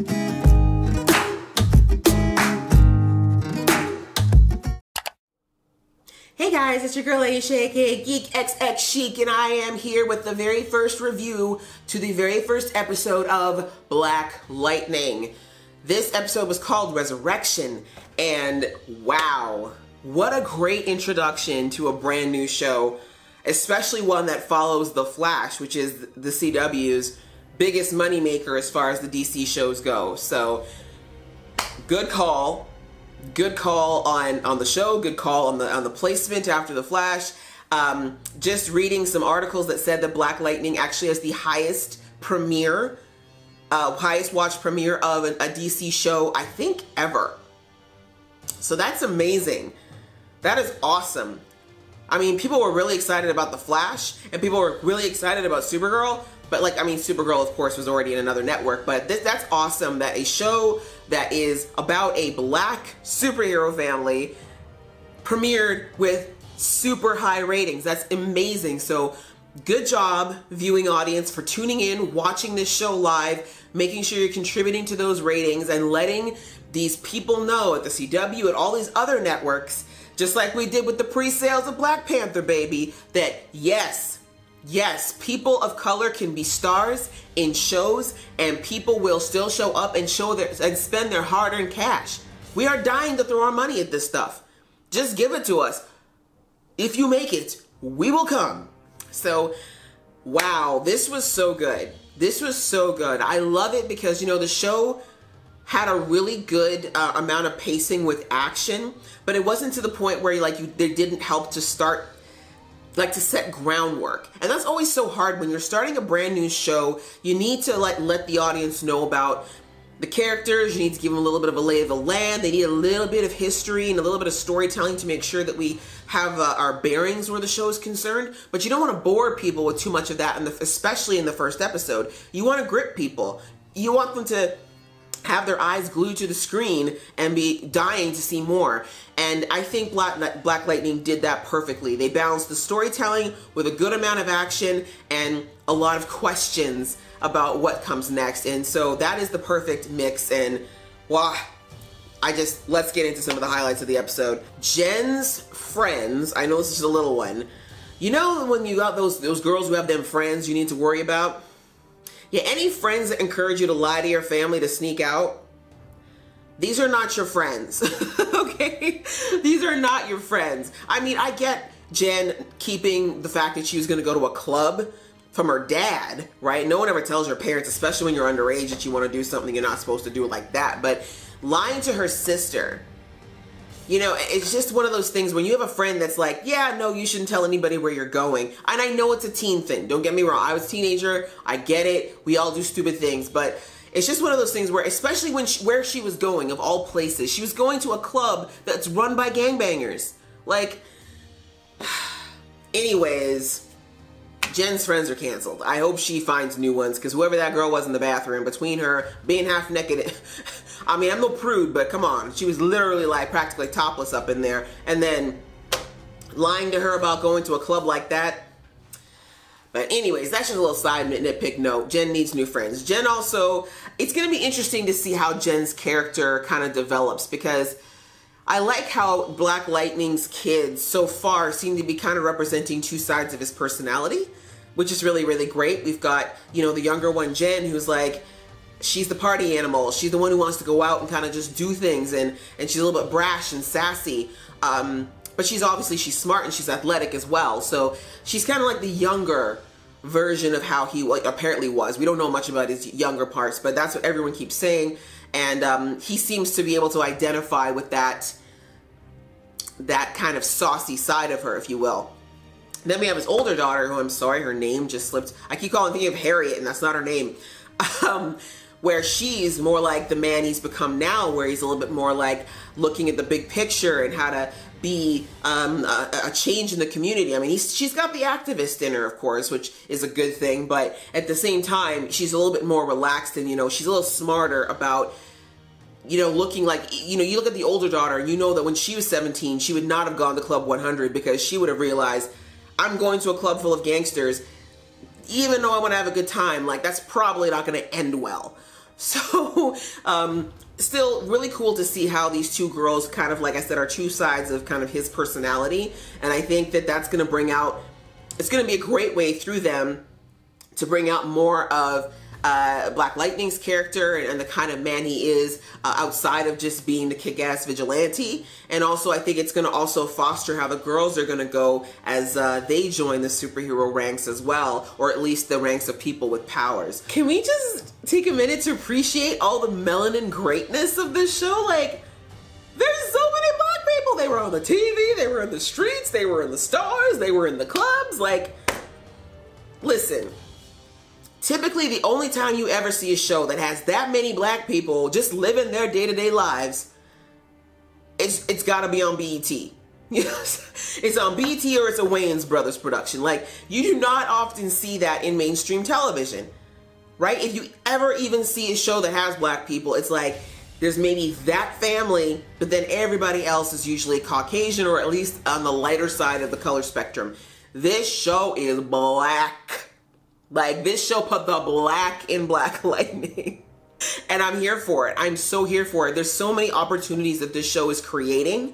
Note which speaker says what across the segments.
Speaker 1: Hey guys, it's your girl Aisha, aka Geek XX Chic, and I am here with the very first review to the very first episode of Black Lightning. This episode was called Resurrection, and wow, what a great introduction to a brand new show, especially one that follows The Flash, which is the CW's biggest moneymaker as far as the DC shows go. So, good call. Good call on the show, good call on the placement after The Flash. Just reading some articles that said that Black Lightning actually has the highest premiere, highest watch premiere of a DC show, I think, ever. So that's amazing. That is awesome. I mean, people were really excited about The Flash, and people were really excited about Supergirl, but like, I mean, Supergirl, of course, was already in another network, but that's awesome that a show that is about a black superhero family premiered with super high ratings. That's amazing. So good job, viewing audience, for tuning in, watching this show live, making sure you're contributing to those ratings and letting these people know at the CW and all these other networks, just like we did with the pre-sales of Black Panther, baby, that yes, people of color can be stars in shows, and people will still show up and and spend their hard-earned cash. We are dying to throw our money at this stuff. Just give it to us. If you make it, we will come. So, wow, this was so good. This was so good. I love it because, you know, the show had a really good amount of pacing with action, but it wasn't to the point where they didn't help to start, like, to set groundwork. And that's always so hard when you're starting a brand new show. You need to let the audience know about the characters. You need to give them a little bit of a lay of the land. They need a little bit of history and a little bit of storytelling to make sure that we have our bearings where the show is concerned. But you don't want to bore people with too much of that, especially in the first episode. You want to grip people. You want them to have their eyes glued to the screen and be dying to see more. And I think Black Lightning did that perfectly. They balanced the storytelling with a good amount of action and a lot of questions about what comes next. And so that is the perfect mix. And wow, let's get into some of the highlights of the episode. Jen's friends, I know this is a little one. You know when you got those girls who have them friends you need to worry about? Yeah, any friends that encourage you to lie to your family to sneak out, these are not your friends, okay? These are not your friends. I mean, I get Jen keeping the fact that she was gonna go to a club from her dad, right? No one ever tells your parents, especially when you're underage, that you wanna do something you're not supposed to do like that. But lying to her sister, you know, it's just one of those things when you have a friend that's like, yeah, no, you shouldn't tell anybody where you're going. And I know it's a teen thing. Don't get me wrong. I was a teenager. I get it. We all do stupid things. But it's just one of those things where, especially where she was going, of all places, she was going to a club that's run by gangbangers. Like, anyways, Jen's friends are canceled. I hope she finds new ones, because whoever that girl was in the bathroom, between her being half naked, I mean, I'm no prude, but come on. She was literally like practically topless up in there. And then lying to her about going to a club like that. But anyways, that's just a little side nitpick note. Jen needs new friends. Jen also, it's going to be interesting to see how Jen's character kind of develops, because I like how Black Lightning's kids so far seem to be kind of representing two sides of his personality, which is really, really great. We've got, you know, the younger one, Jen, who's like, she's the party animal. She's the one who wants to go out and kind of just do things, and she's a little bit brash and sassy. But she's smart and she's athletic as well. So she's kind of like the younger version of how he apparently was. We don't know much about his younger parts, but that's what everyone keeps saying. And he seems to be able to identify with that kind of saucy side of her, if you will. Then we have his older daughter, who, I'm sorry, her name just slipped. I keep thinking of Harriet, and that's not her name. Where she's more like the man he's become now, where he's a little bit more like looking at the big picture and how to be a change in the community. I mean, she's got the activist in her, of course, which is a good thing, but at the same time, she's a little bit more relaxed, and, you know, she's a little smarter about, you know, looking like, you know, you look at the older daughter, and you know that when she was 17, she would not have gone to Club 100, because she would have realized, I'm going to a club full of gangsters, even though I want to have a good time, like, that's probably not going to end well. So So, still really cool to see how these two girls kind of, like I said, are two sides of kind of his personality. And I think that that's going to bring out, it's going to be a great way through them to bring out more of Black Lightning's character and the kind of man he is outside of just being the kick-ass vigilante. And also I think it's going to also foster how the girls are going to go as they join the superhero ranks as well, or at least the ranks of people with powers. Can we just take a minute to appreciate all the melanin greatness of this show? Like, there's so many Black people. They were on the TV, they were in the streets, they were in the stars, they were in the clubs. Like, listen, typically the only time you ever see a show that has that many Black people just living their day-to-day lives, it's got to be on BET. It's on BET or it's a Wayans Brothers production. Like, you do not often see that in mainstream television, right? If you ever even see a show that has Black people, it's like there's maybe that family, but then everybody else is usually Caucasian or at least on the lighter side of the color spectrum. This show is Black. Like, this show put the Black in Black Lightning. And I'm here for it. I'm so here for it. There's so many opportunities that this show is creating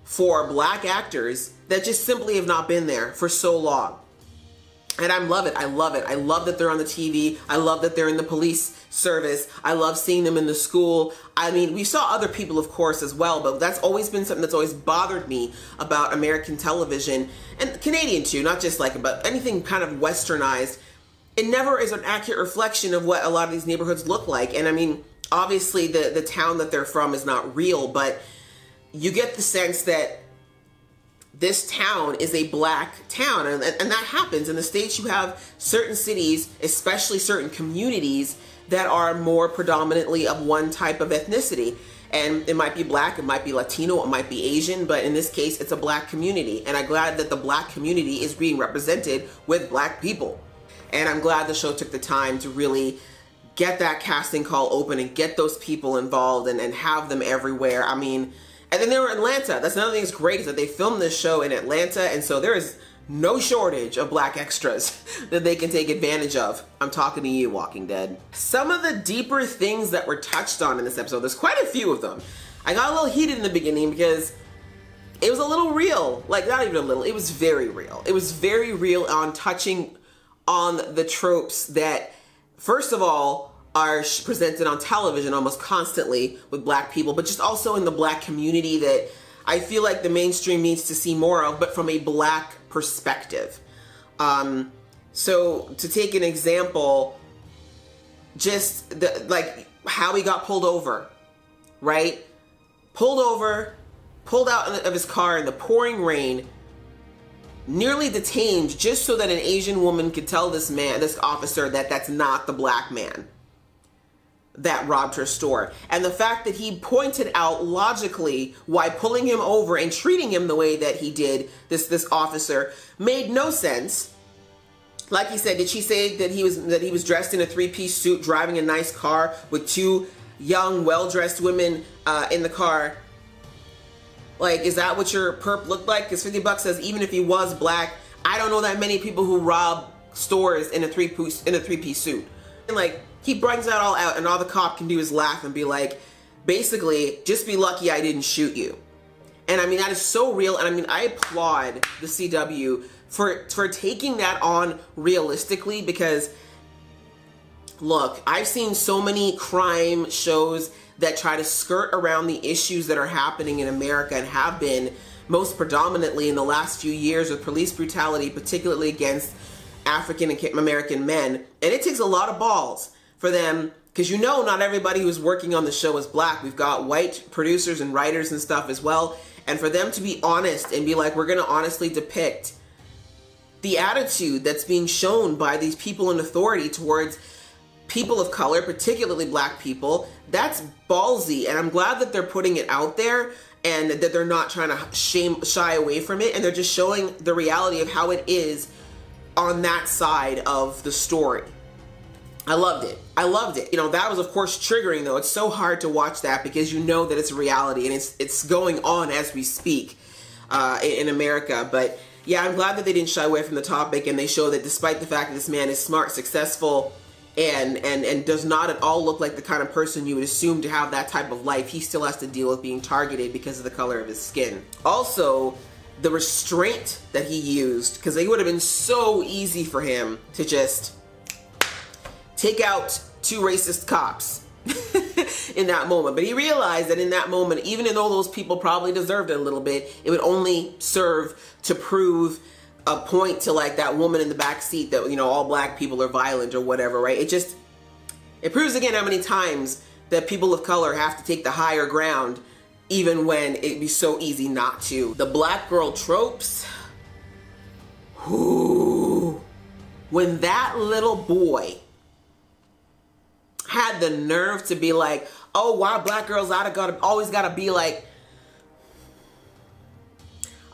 Speaker 1: for Black actors that just simply have not been there for so long. And I love it. I love it. I love that they're on the TV. I love that they're in the police service. I love seeing them in the school. I mean, we saw other people, of course, as well, but that's always been something that's always bothered me about American television, and Canadian too, not just like about anything kind of westernized. It never is an accurate reflection of what a lot of these neighborhoods look like. And I mean, obviously the town that they're from is not real, but you get the sense that this town is a Black town, and that happens. In the States, you have certain cities, especially certain communities, that are more predominantly of one type of ethnicity. And it might be Black, it might be Latino, it might be Asian, but in this case, it's a Black community. And I'm glad that the Black community is being represented with Black people. And I'm glad the show took the time to really get that casting call open and get those people involved and have them everywhere. I mean, and then they were in Atlanta. That's another thing that's great, is that they filmed this show in Atlanta, and so there is no shortage of Black extras that they can take advantage of. I'm talking to you, Walking Dead. Some of the deeper things that were touched on in this episode, there's quite a few of them. I got a little heated in the beginning because it was a little real. Like, not even a little, it was very real. It was very real on touching on the tropes that, first of all, are presented on television almost constantly with Black people, but just also in the Black community that I feel like the mainstream needs to see more of, but from a Black perspective. So to take an example, just like how he got pulled over, right? Pulled out of his car in the pouring rain, nearly detained just so that an Asian woman could tell this officer that that's not the Black man that robbed her store. And the fact that he pointed out logically why pulling him over and treating him the way that he did, this officer, made no sense. Like he said, did she say that he was dressed in a three-piece suit, driving a nice car with two young, well-dressed women in the car? Like, is that what your perp looked like? Because $50 says even if he was Black, I don't know that many people who rob stores in a three-piece suit. And like, he brings that all out, and all the cop can do is laugh and be like, basically, just be lucky I didn't shoot you. And I mean, that is so real. And I mean, I applaud the CW for taking that on realistically, because look, I've seen so many crime shows that try to skirt around the issues that are happening in America and have been most predominantly in the last few years with police brutality, particularly against African American men. And it takes a lot of balls for them, because you know not everybody who's working on the show is Black. We've got white producers and writers and stuff as well. And for them to be honest and be like, we're going to honestly depict the attitude that's being shown by these people in authority towards people of color, particularly Black people, that's ballsy. And I'm glad that they're putting it out there and that they're not trying to shy away from it. And they're just showing the reality of how it is on that side of the story. I loved it. I loved it. You know, that was of course triggering though. It's so hard to watch that because you know that it's a reality and it's going on as we speak in America. But yeah, I'm glad that they didn't shy away from the topic, and they show that despite the fact that this man is smart, successful, and does not at all look like the kind of person you would assume to have that type of life. He still has to deal with being targeted because of the color of his skin. Also, the restraint that he used, because it would have been so easy for him to just take out two racist cops in that moment. But he realized that in that moment, even though those people probably deserved it a little bit, it would only serve to prove a point to like that woman in the back seat that, you know, all black people are violent or whatever, right? It proves again how many times that people of color have to take the higher ground even when it'd be so easy not to. The black girl tropes. Ooh. When that little boy had the nerve to be like, oh, why black girls always gotta be like,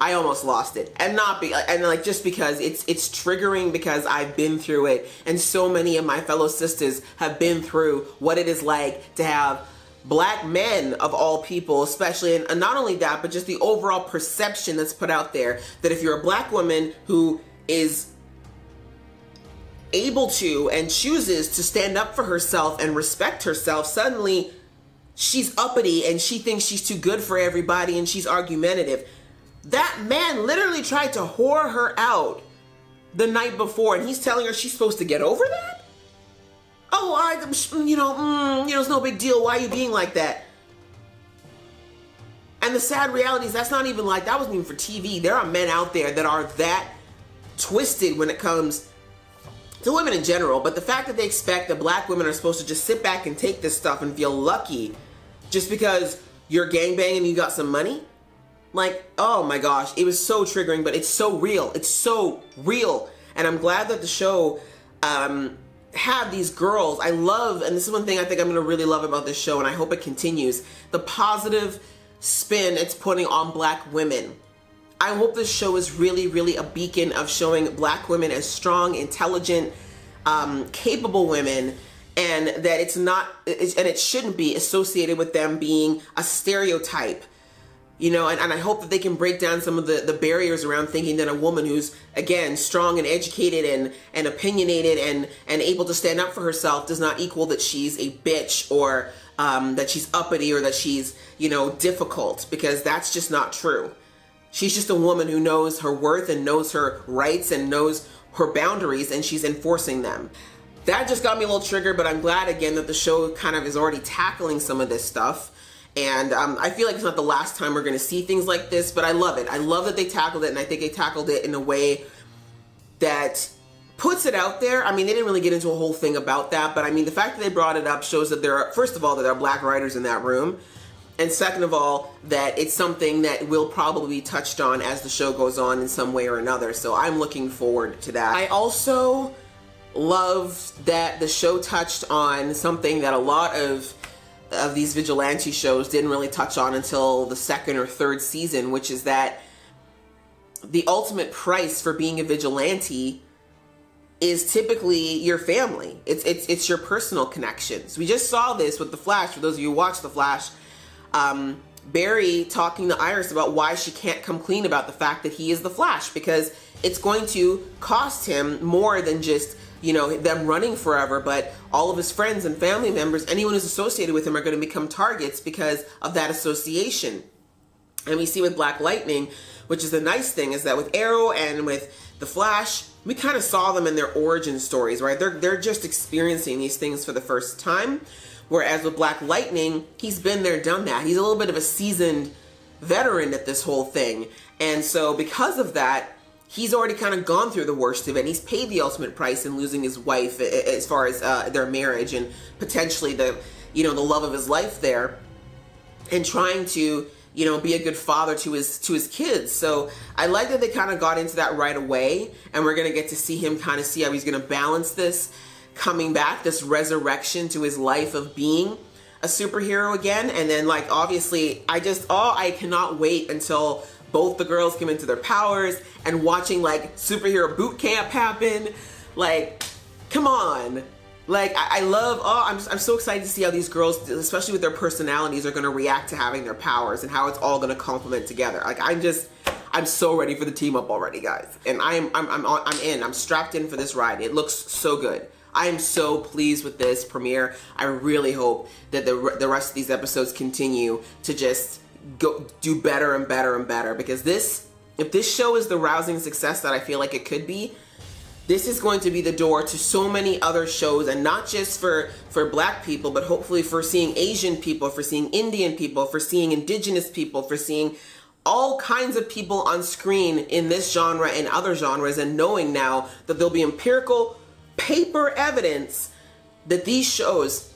Speaker 1: I almost lost it. And just because it's triggering, because I've been through it, and so many of my fellow sisters have been through what it is like to have black men of all people, especially, and not only that, but just the overall perception that's put out there that if you're a black woman who is able to and chooses to stand up for herself and respect herself, suddenly she's uppity and she thinks she's too good for everybody and she's argumentative. That man literally tried to whore her out the night before, and he's telling her she's supposed to get over that? Oh, it's no big deal. Why are you being like that? And the sad reality is that's not even like, that wasn't even for TV. There are men out there that are that twisted when it comes to women in general, but the fact that they expect that black women are supposed to just sit back and take this stuff and feel lucky just because you're gangbanging and you got some money. Like, oh my gosh, it was so triggering, but it's so real. It's so real. And I'm glad that the show had these girls. I love, and this is one thing I think I'm going to really love about this show, and I hope it continues, the positive spin it's putting on black women. I hope this show is really, really a beacon of showing black women as strong, intelligent, capable women, and that it's not, and it shouldn't be associated with them being a stereotype. You know, and I hope that they can break down some of the barriers around thinking that a woman who's, again, strong and educated and opinionated and able to stand up for herself does not equal that she's a bitch or that she's uppity or that she's, you know, difficult, because that's just not true. She's just a woman who knows her worth and knows her rights and knows her boundaries, and she's enforcing them. That just got me a little triggered, but I'm glad, again, that the show kind of is already tackling some of this stuff. And I feel like it's not the last time we're going to see things like this, but I love it. I love that they tackled it, and I think they tackled it in a way that puts it out there. I mean, they didn't really get into a whole thing about that, but I mean, the fact that they brought it up shows that there are, first of all, that there are black writers in that room, and second of all, that it's something that will probably be touched on as the show goes on in some way or another. So I'm looking forward to that. I also love that the show touched on something that a lot of these vigilante shows didn't really touch on until the second or third season, which is that the ultimate price for being a vigilante is typically your family. It's your personal connections. We just saw this with The Flash. For those of you who watch The Flash, Barry talking to Iris about why she can't come clean about the fact that he is the Flash, because it's going to cost him more than just, you know, them running forever, but all of his friends and family members, anyone who's associated with him, are going to become targets because of that association. And we see with Black Lightning, which is the nice thing, is that with Arrow and with The Flash, we kind of saw them in their origin stories, right? They're just experiencing these things for the first time. Whereas with Black Lightning, he's been there, done that. He's a little bit of a seasoned veteran at this whole thing. And so because of that, he's already kind of gone through the worst of it. And he's paid the ultimate price in losing his wife as far as their marriage and potentially the love of his life there, and trying to, you know, be a good father to his kids. So I like that they kind of got into that right away, and we're going to get to see him kind of see how he's going to balance this coming back, this resurrection to his life of being a superhero again. And then, like, obviously, I cannot wait until both the girls come into their powers and watching, like, superhero boot camp happen. Like, come on. Like, I'm so excited to see how these girls, especially with their personalities, are going to react to having their powers and how it's all going to complement together. Like, I'm so ready for the team up already, guys. And I'm in. I'm strapped in for this ride. It looks so good. I am so pleased with this premiere. I really hope that the rest of these episodes continue to just do better and better and better, because if this show is the rousing success that I feel like it could be, this is going to be the door to so many other shows, and not just for Black people, but hopefully for seeing Asian people, for seeing Indian people, for seeing Indigenous people, for seeing all kinds of people on screen in this genre and other genres, and knowing now that there'll be empirical paper evidence that these shows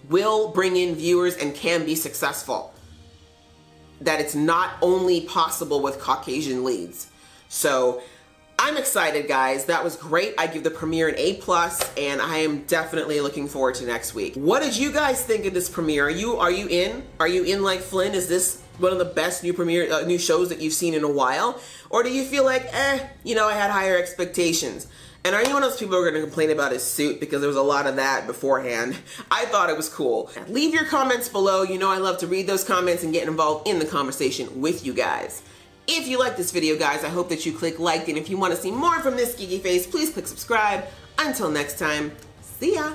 Speaker 1: will bring in viewers and can be successful. That it's not only possible with Caucasian leads. So I'm excited, guys. That was great. I give the premiere an A+, and I am definitely looking forward to next week. What did you guys think of this premiere? Are you in? Are you in like Flynn? Is this one of the best new shows that you've seen in a while? Or do you feel like, you know, I had higher expectations? And are you one of those people who are going to complain about his suit, because there was a lot of that beforehand? I thought it was cool. Leave your comments below. You know I love to read those comments and get involved in the conversation with you guys. If you like this video, guys, I hope that you click like, and if you want to see more from this geeky face, please click subscribe. Until next time, see ya!